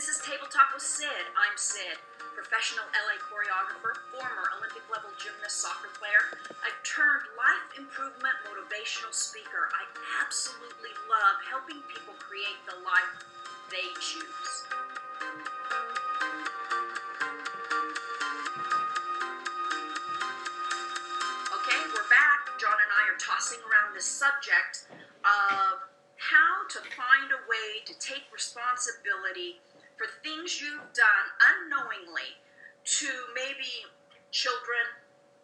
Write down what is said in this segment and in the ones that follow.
This is Table Talk with Sid. I'm Sid, professional LA choreographer, former Olympic level gymnast, soccer player. I've turned life improvement motivational speaker. I absolutely love helping people create the life they choose. Okay, we're back. John and I are tossing around this subject of how to find a way to take responsibility for things you've done unknowingly to maybe children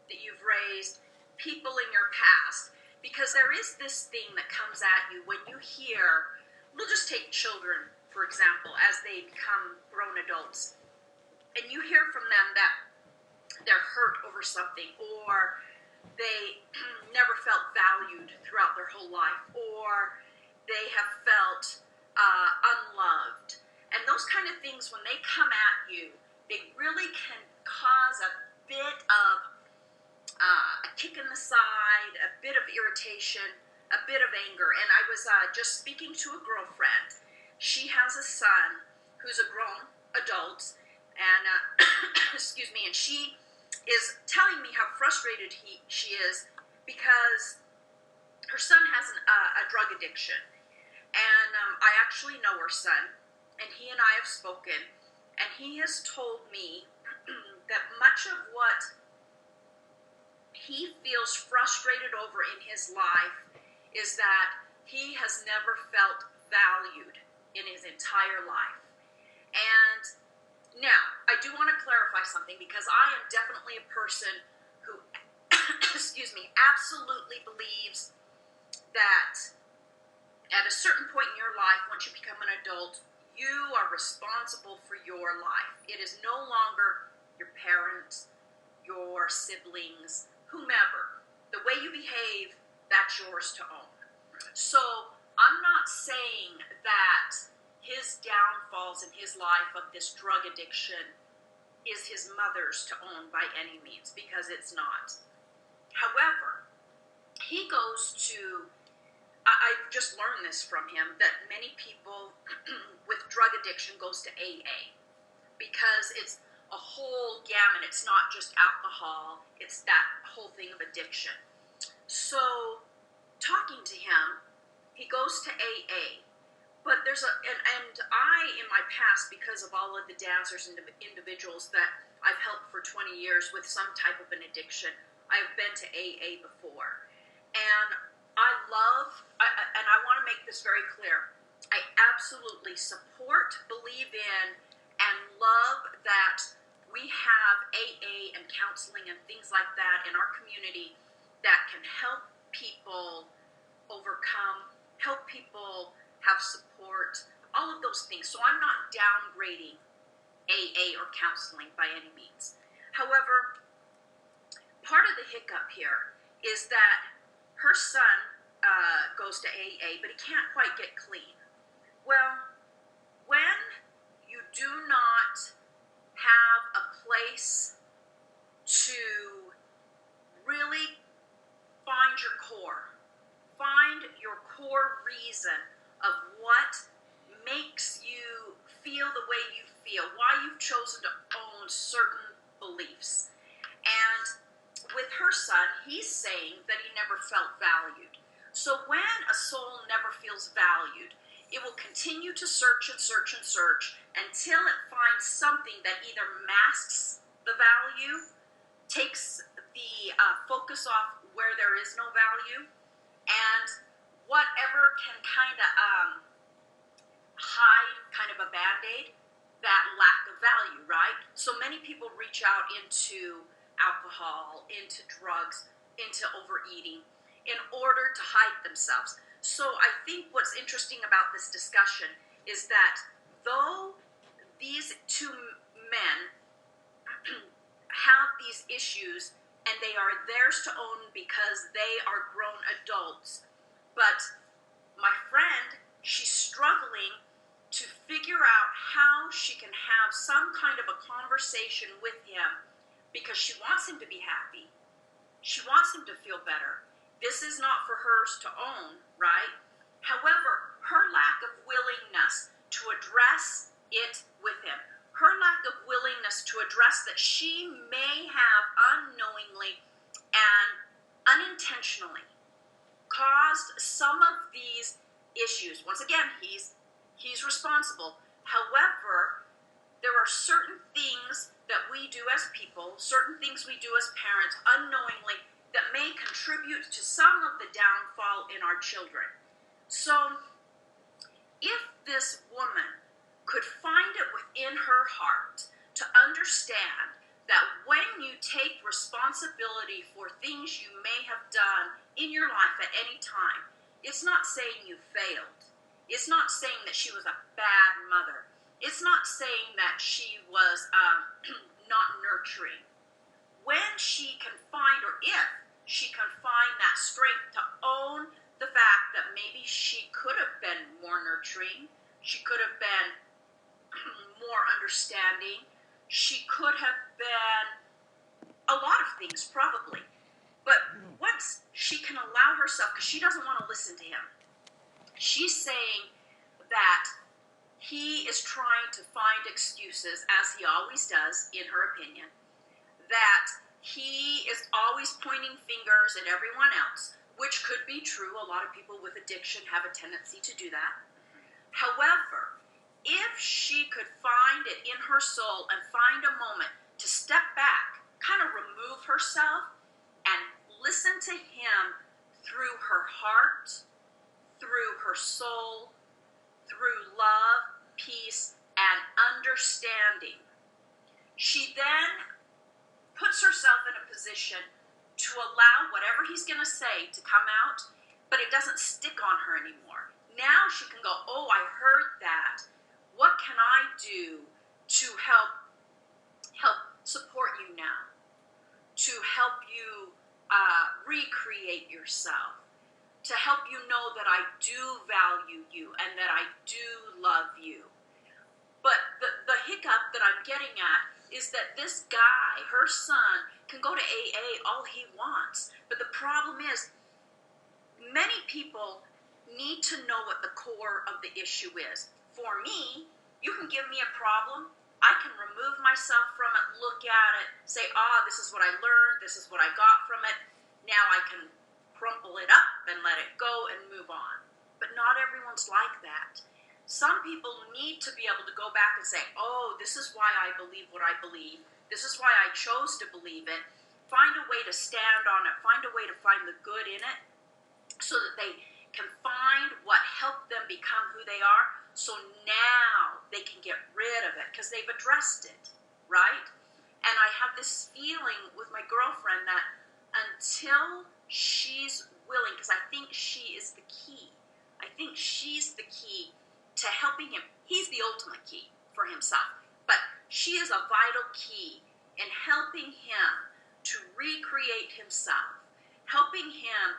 that you've raised, people in your past. Because there is this thing that comes at you when you hear, we'll just take children, for example, as they become grown adults. And you hear from them that they're hurt over something, or they never felt valued throughout their whole life, or they have felt unloved. And those kind of things, when they come at you, they really can cause a bit of a kick in the side, a bit of irritation, a bit of anger. And I was just speaking to a girlfriend. She has a son who's a grown adult, and excuse me, and she is telling me how frustrated she is because her son has a drug addiction. And I actually know her son, and he and I have spoken, and he has told me that much of what he feels frustrated over in his life is that he has never felt valued in his entire life. And now, I do want to clarify something, because I am definitely a person who, excuse me, absolutely believes that at a certain point in your life, once you become an adult, you are responsible for your life. It is no longer your parents, your siblings, whomever. The way you behave, that's yours to own. So I'm not saying that his downfalls in his life of this drug addiction is his mother's to own by any means, because it's not. However, he goes to, I've just learned this from him, that many people with drug addiction goes to AA, because it's a whole gamut. It's not just alcohol, it's that whole thing of addiction. So talking to him, he goes to AA, but there's and I, in my past, because of all of the dancers and individuals that I've helped for 20 years with some type of an addiction, I've been to AA before. And and I want to make this very clear, I absolutely support, believe in, and love that we have AA and counseling and things like that in our community that can help people overcome, help people have support, all of those things. So I'm not downgrading AA or counseling by any means. However, part of the hiccup here is that her son goes to AA, but he can't quite get clean. Well, when you do not have a place to really find your core reason of what makes you feel the way you feel, why you've chosen to own certain beliefs. And with her son, he's saying that he never felt valued. So when a soul never feels valued, it will continue to search and search and search until it finds something that either masks the value, takes the focus off where there is no value, and whatever can kind of hide kind of a Band-Aid, that lack of value, right? So many people reach out into alcohol, into drugs, into overeating in order to hide themselves. So I think what's interesting about this discussion is that though these two men have these issues and they are theirs to own because they are grown adults, but my friend, she's struggling to figure out how she can have some kind of a conversation with him, because she wants him to be happy. She wants him to feel better. This is not for hers to own, right? However, her lack of willingness to address it with issues. Once again, he's responsible. However, there are certain things that we do as people, certain things we do as parents unknowingly that may contribute to some of the downfall in our children. So, if this woman could find it within her heart to understand that when you take responsibility for things you may have done in your life at any time, it's not saying you failed. It's not saying that she was a bad mother. It's not saying that she was not nurturing. When she can find, or if she can find that strength to own the fact that maybe she could have been more nurturing, she could have been more understanding, she could have been a lot of things probably. But once she can allow herself, because she doesn't want to listen to him, she's saying that he is trying to find excuses, as he always does, in her opinion, that he is always pointing fingers at everyone else, which could be true. A lot of people with addiction have a tendency to do that. However, if she could find it in her soul and find a moment to step back, kind of remove herself, and listen to him through her heart, through her soul, through love, peace, and understanding, she then puts herself in a position to allow whatever he's going to say to come out, but it doesn't stick on her anymore. Now she can go, oh, I heard that. What can I do to help support you now? To help you recreate yourself? To help you know that I do value you and that I do love you. But the hiccup that I'm getting at is that this guy, her son, can go to AA all he wants. But the problem is, many people need to know what the core of the issue is. For me, you can give me a problem, I can remove myself from it, look at it, say, this is what I learned, this is what I got from it. Now I can crumple it up and let it go and move on. But not everyone's like that. Some people need to be able to go back and say, this is why I believe what I believe. This is why I chose to believe it. Find a way to stand on it. Find a way to find the good in it so that they can find what helped them become who they are. So now they can get rid of it because they've addressed it, right? And I have this feeling with my girlfriend that until she's willing, because I think she is the key. I think she's the key to helping him. He's the ultimate key for himself. But she is a vital key in helping him to recreate himself, helping him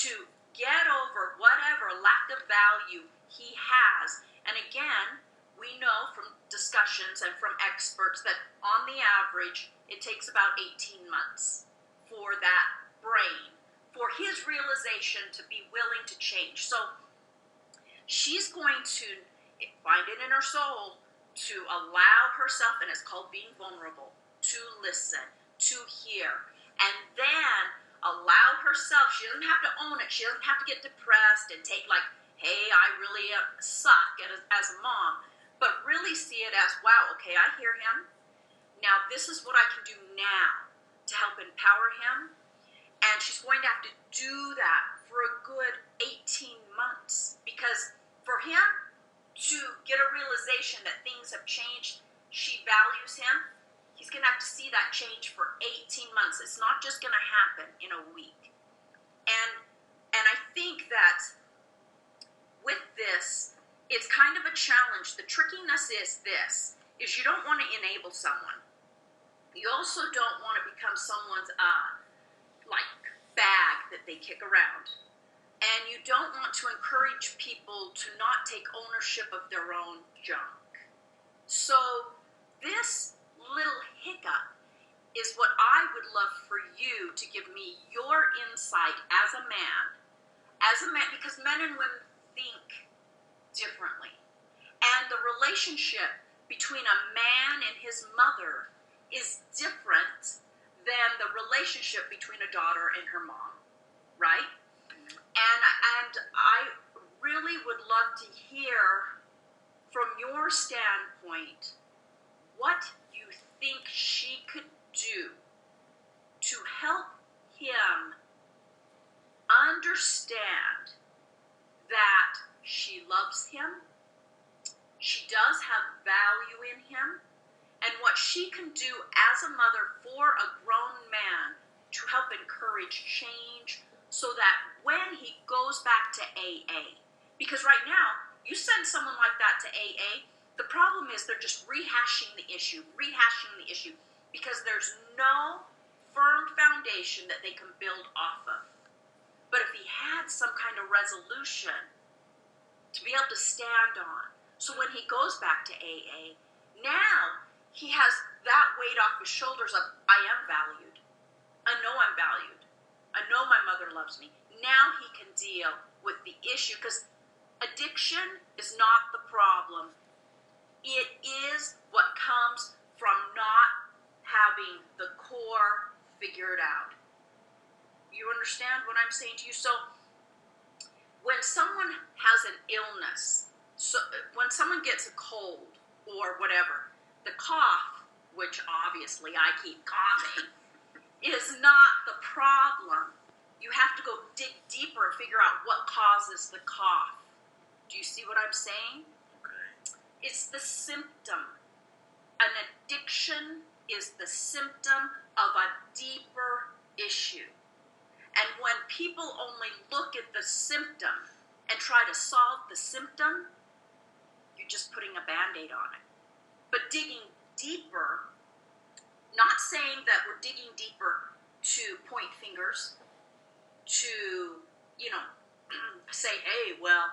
to get over whatever lack of value he has. And again, we know from discussions and from experts that on the average, it takes about 18 months for that brain, for his realization to be willing to change. So she's going to find it in her soul to allow herself, and it's called being vulnerable, to listen, to hear, and then allow herself. She doesn't have to own it. She doesn't have to get depressed and take like, hey, I really suck as a mom, but really see it as, wow, okay, I hear him. Now this is what I can do now to help empower him. And she's going to have to do that for a good 18 months, because for him to get a realization that things have changed, she values him, he's going to have to see that change for 18 months. It's not just going to happen in a week. And I think that with this, it's kind of a challenge. The trickiness is this, is you don't want to enable someone. You also don't want to become someone's bag that they kick around. And you don't want to encourage people to not take ownership of their own junk. So this little hiccup is what I would love for you to give me your insight as a man, because men and women think differently. And the relationship between a man and his mother is different than the relationship between a daughter and her mom, right? And I really would love want to hear from your standpoint what you think she could do to help him understand that she loves him, she does have value in him, and what she can do as a mother for a grown man to help encourage change so that when he goes back to AA, because right now, you send someone like that to AA, the problem is they're just rehashing the issue, because there's no firm foundation that they can build off of. But if he had some kind of resolution to be able to stand on, so when he goes back to AA, now he has that weight off his shoulders of, I am valued. I know I'm valued. I know my mother loves me. Now he can deal with the issue, because addiction is not the problem. It is what comes from not having the core figured out. You understand what I'm saying to you? So when someone has an illness, so when someone gets a cold or whatever, the cough, which obviously I keep coughing, is not the problem. You have to go dig deeper and figure out what causes the cough. Do you see what I'm saying? Okay. It's the symptom. An addiction is the symptom of a deeper issue. And when people only look at the symptom and try to solve the symptom, you're just putting a Band-Aid on it. But digging deeper, not saying that we're digging deeper to point fingers, to, say, hey, well,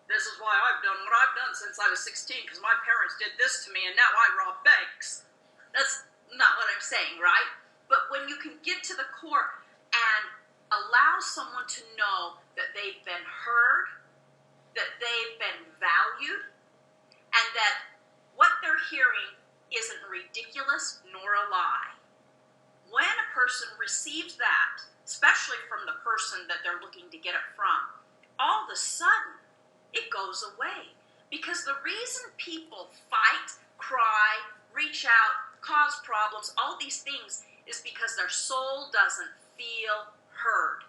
this is why I've done what I've done since I was 16, because my parents did this to me and now I rob banks. That's not what I'm saying, right? But when you can get to the core and allow someone to know that they've been heard, that they've been valued, and that what they're hearing isn't ridiculous nor a lie. When a person receives that, especially from the person that they're looking to get it from, all of a sudden, it goes away. Because the reason people fight, cry, reach out, cause problems, all these things, is because their soul doesn't feel heard.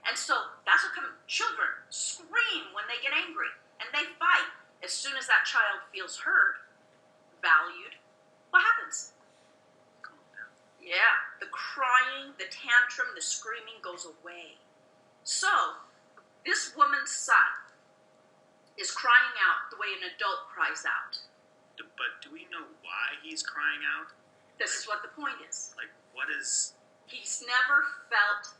And so that's what children scream when they get angry, and they fight. As soon as that child feels heard, valued, what happens? Yeah, the crying, the tantrum, the screaming goes away. So, this woman's son is crying out the way an adult cries out. But do we know why he's crying out? This is what the point is. Like, what is... He's never felt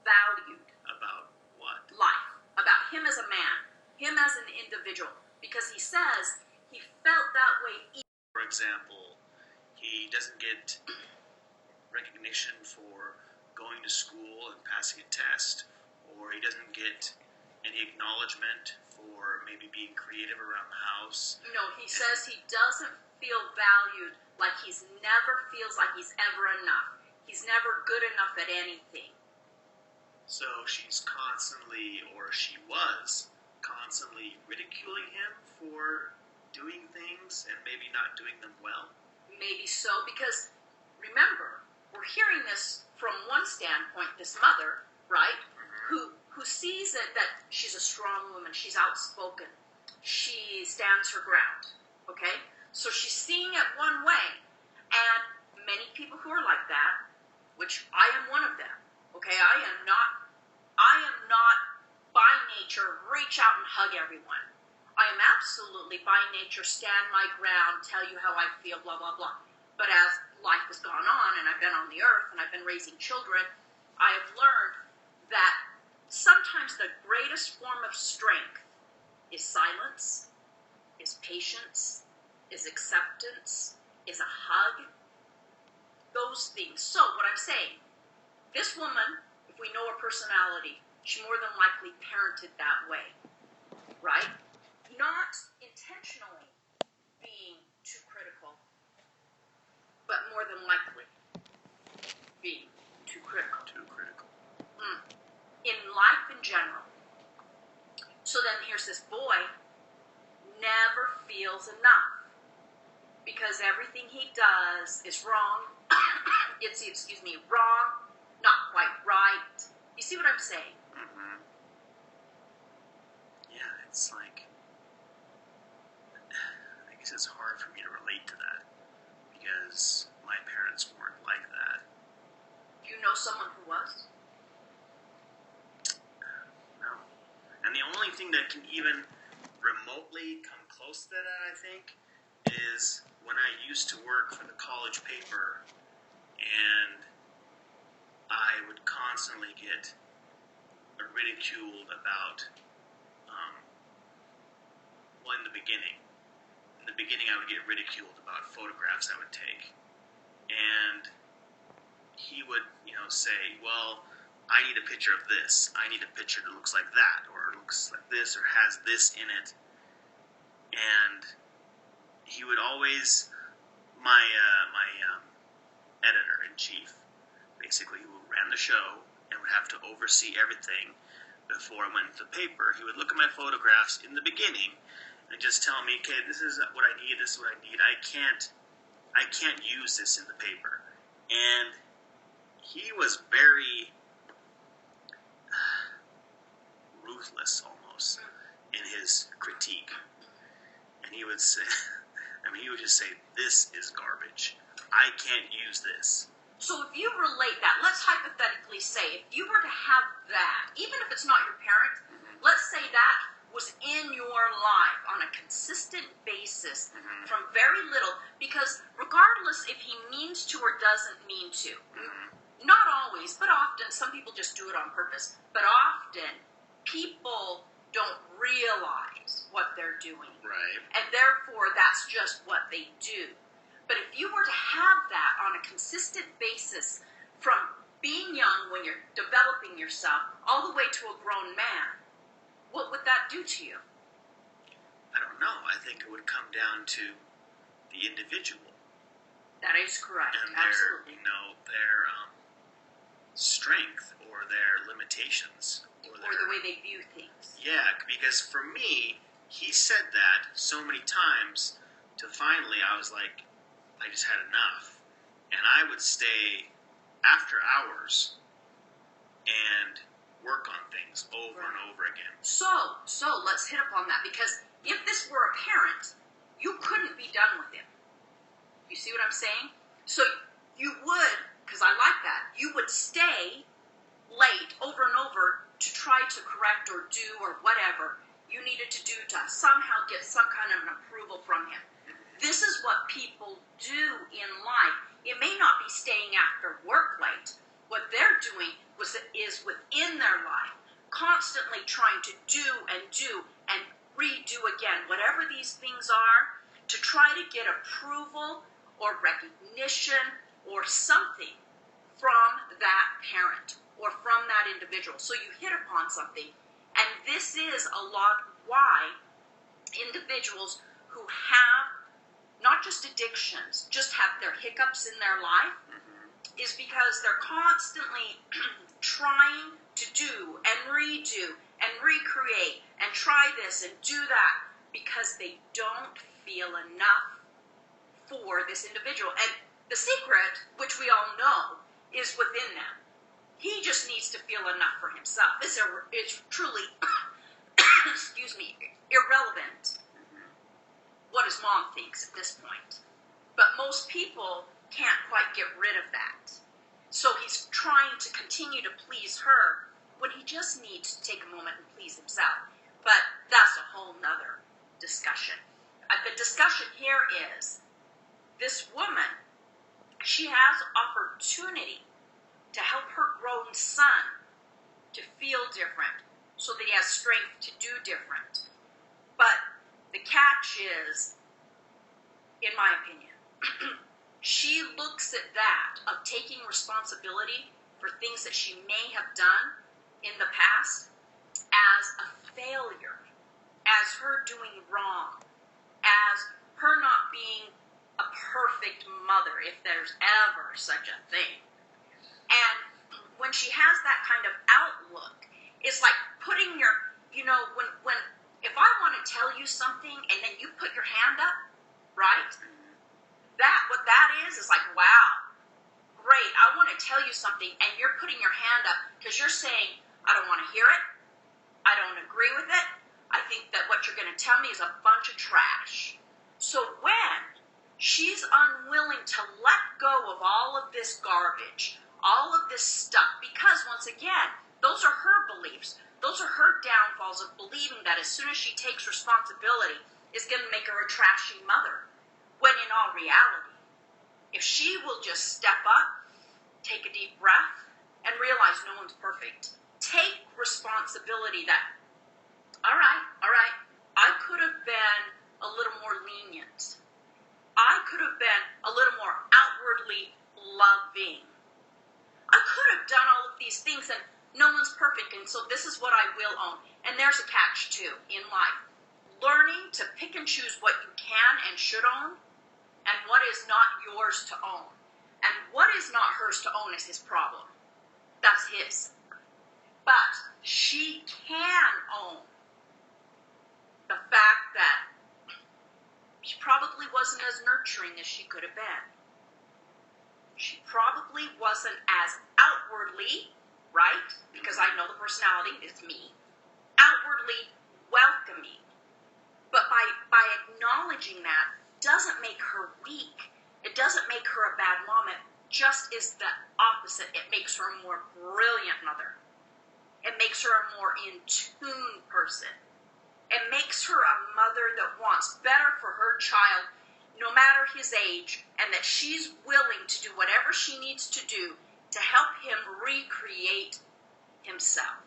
valued. About what? Life. About him as a man. Him as an individual. Because he says he felt that way. For example, he doesn't get recognition for going to school and passing a test, or he doesn't get any acknowledgement for maybe being creative around the house. No, he says he doesn't feel valued, like he's never feels like he's ever enough. He's never good enough at anything. So she's constantly, or she was constantly ridiculing him for doing things and maybe not doing them well. Maybe so, because remember, we're hearing this from one standpoint, this mother, right, who sees it that she's a strong woman, she's outspoken, she stands her ground, okay? So she's seeing it one way, and many people who are like that, which I am one of them, okay? I am not by nature reach out and hug everyone. I am absolutely by nature stand my ground, tell you how I feel, blah, blah, blah. But as life has gone on, and I've been on the earth, and I've been raising children, I have learned that sometimes the greatest form of strength is silence, is patience, is acceptance, is a hug, those things. So what I'm saying, this woman, if we know her personality, she more than likely parented that way, right? Not intentionally being too critical, but more than likely being too critical. Too critical. In life in general. So then here's the this boy never feels enough because everything he does is wrong. It's, wrong, not quite right. You see what I'm saying? Mm-hmm. Yeah, it's like, I guess it's hard for me to relate to that because my parents weren't like that. Do you know someone who was? No. And the only thing that can even remotely come close to that, I think, is when I used to work for the college paper and I would constantly get ridiculed about, well, in the beginning I would get ridiculed about photographs I would take. And he would, say, well, I need a picture of this. I need a picture that looks like that, or looks like this, or has this in it. And he would always, my editor-in-chief, basically, who ran the show and would have to oversee everything before I went into the paper, he would look at my photographs in the beginning and just tell me, okay, this is what I need, this is what I need. I can't use this in the paper. And he was very ruthless almost in his critique. And he would say, he would just say, this is garbage. I can't use this. So if you relate that, let's hypothetically say, if you were to have that, even if it's not your parent, let's say that was in your life on a consistent basis from very little, because regardless if he means to or doesn't mean to, not always, but often, some people just do it on purpose, but often people don't realize what they're doing. Right. And therefore, that's just what they do. But if you were to have that on a consistent basis from being young, when you're developing yourself, all the way to a grown man, what would that do to you? I don't know. I think it would come down to the individual. That is correct. And absolutely. Their strength or their limitations. Or the way they view things. Yeah, because for me, he said that so many times till finally I was like, I just had enough. And I would stay after hours and work on things over and over again. So let's hit upon that, because if this were a parent, you couldn't be done with him. You see what I'm saying? So you would, because I like that, you would stay late over and over to try to correct or do or whatever you needed to do to somehow get some kind of an approval from him. This is what people do in life. It may not be staying after work late. What they're doing is within their life, constantly trying to do and redo again, whatever these things are, to try to get approval or recognition or something from that parent or from that individual. So you hit upon something, and this is a lot why individuals who have not just addictions, just have their hiccups in their life, is because they're constantly trying to do and redo and recreate and try this and do that because they don't feel enough for this individual. And the secret, which we all know, is within them. He just needs to feel enough for himself. It's truly, excuse me, irrelevant what his mom thinks at this point. But most people can't quite get rid of that. So he's trying to continue to please her when he just needs to take a moment and please himself. But that's a whole nother discussion. The discussion here is this woman, she has opportunity to help her grown son to feel different so that he has strength to do different. But the catch is, in my opinion, she looks at that of taking responsibility for things that she may have done in the past as a failure, as her doing wrong, as her not being a perfect mother, if there's ever such a thing. And when she has that kind of outlook, it's like putting your, when If I want to tell you something and then you put your hand up, right? What that is like, wow, great. I want to tell you something and you're putting your hand up because you're saying, I don't want to hear it. I don't agree with it. I think that what you're going to tell me is a bunch of trash. So when she's unwilling to let go of all of this garbage, all of this stuff, because once again, those are her beliefs. Those are her downfalls of believing that as soon as she takes responsibility, it's going to make her a trashy mother. When in all reality, if she will just step up, take a deep breath, and realize no one's perfect, take responsibility that, all right, I could have been a little more lenient. I could have been a little more outwardly loving. I could have done all of these things, and no one's perfect, and so this is what I will own. And there's a catch, too, in life. Learning to pick and choose what you can and should own, and what is not yours to own. And what is not hers to own is his problem. That's his. But she can own the fact that she probably wasn't as nurturing as she could have been. She probably wasn't as outwardly, right? Because I know the personality, it's me, outwardly welcoming. But by acknowledging that doesn't make her weak. It doesn't make her a bad mom. It just is the opposite. It makes her a more brilliant mother. It makes her a more in tune person. It makes her a mother that wants better for her child, no matter his age, and that she's willing to do whatever she needs to do to help him recreate himself.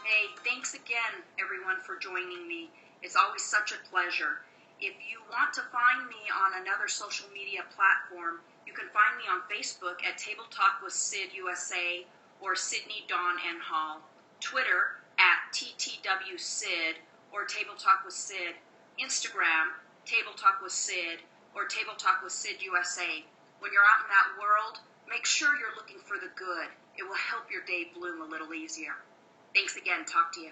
Hey, thanks again, everyone, for joining me. It's always such a pleasure. If you want to find me on another social media platform, you can find me on Facebook at Table Talk with Sid USA or Sydney Dawn N. Hall, Twitter at TTWSid or Table Talk with Sid, Instagram, Table Talk with Sid or Table Talk with Sid USA. When you're out in that world, make sure you're looking for the good. It will help your day bloom a little easier. Thanks again. Talk to you.